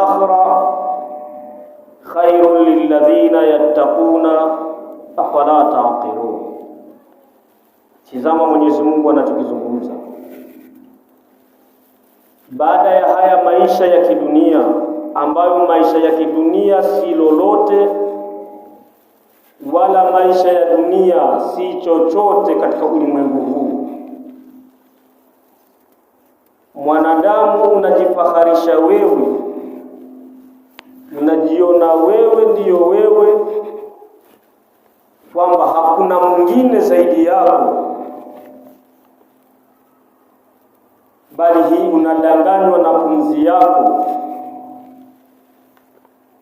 akhirah khairun lilladhina yattaquna afala taqilun. Tazama Mwenyezi Mungu anachokizungumza. Baada ya haya maisha ya kidunia, ambayo maisha ya kidunia si lolote, wala maisha ya dunia si chochote katika ulimwengu huu. Mwanadamu unajifaharisha wewe, unajiona wewe ndiyo wewe, kwamba hakuna mwingine zaidi yako, bali hii unadanganywa na pumzi yako,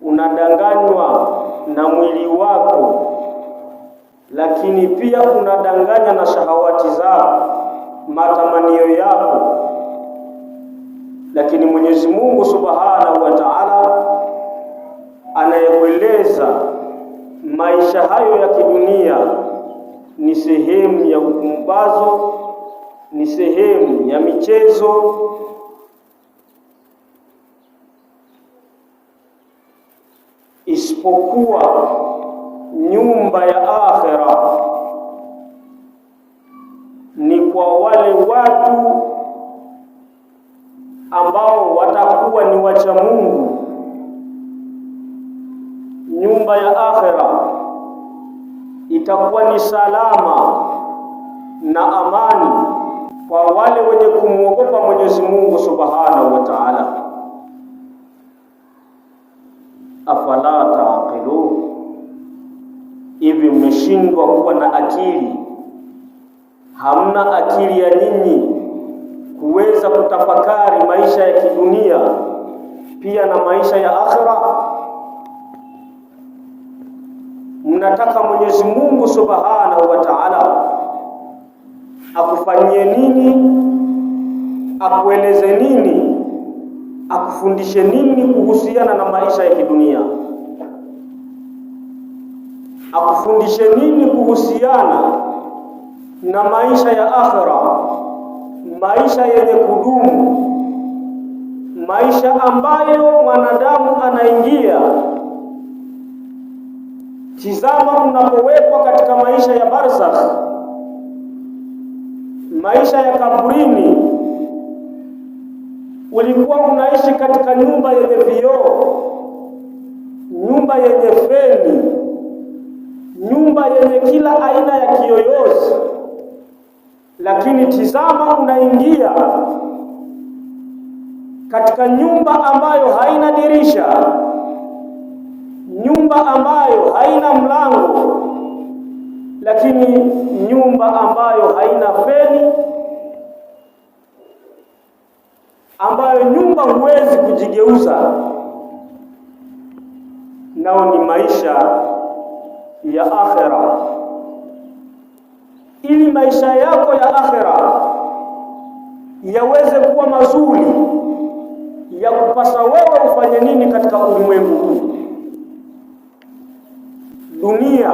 unadanganywa na mwili wako, lakini pia unadanganya na shahawati zako, matamanio yako. Lakini Mwenyezi Mungu Subhanahu wa Ta'ala anayeeleza maisha hayo ya kidunia ni sehemu ya upumbazo, ni sehemu ya michezo, isipokuwa nyumba ya akhera ni kwa wale watu ambao watakuwa ni wacha Mungu. Nyumba ya akhera itakuwa ni salama na amani kwa wale wenye kumwogopa Mwenyezi Mungu Subhanahu wa Ta'ala. Afala taqilun, hivi mmeshindwa kuwa na akili? Hamna akili ya nyinyi kuweza kutafakari maisha ya kidunia pia na maisha ya akhera? Mnataka Mwenyezi Mungu Subhanahu wa Ta'ala akufanyie nini, akueleze nini, akufundishe nini kuhusiana na maisha ya kidunia? Akufundishe nini kuhusiana na maisha ya akhera, maisha yenye kudumu, maisha ambayo mwanadamu anaingia? Tizama, unapowekwa katika maisha ya barzakh, maisha ya kaburini, ulikuwa unaishi katika nyumba yenye vioo, nyumba yenye feni, nyumba yenye kila aina ya kiyoyozi. Lakini tizama, unaingia katika nyumba ambayo haina dirisha, nyumba ambayo haina mlango, lakini nyumba ambayo haina feni, ambayo nyumba huwezi kujigeuza. Nao ni maisha ya akhera. Ili maisha yako ya akhera yaweze kuwa mazuri, ya kupasa wewe ufanye nini katika ulimwengu huu? Dunia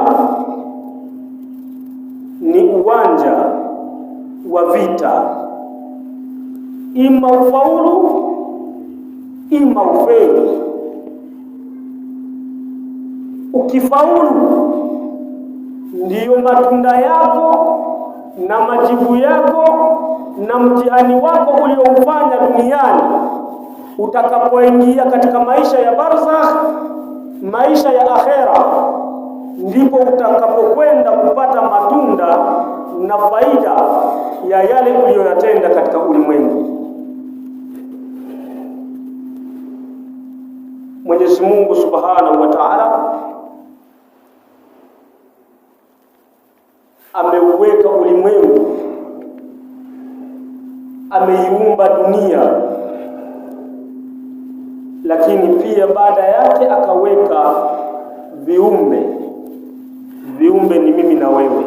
ni uwanja wa vita, ima ufaulu ima ufeli. Ukifaulu ndiyo matunda yako na majibu yako na mtihani wako ulioufanya duniani. Utakapoingia katika maisha ya barzakh, maisha ya akhera, ndipo utakapokwenda kupata matunda na faida ya yale uliyoyatenda katika ulimwengu. Mwenyezi Mungu Subhanahu wa Ta'ala ameuweka ulimwengu, ameiumba dunia, lakini pia baada yake akaweka viumbe. Viumbe ni mimi na wewe.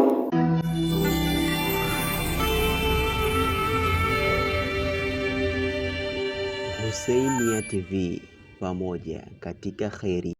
Husainia TV, pamoja katika kheri.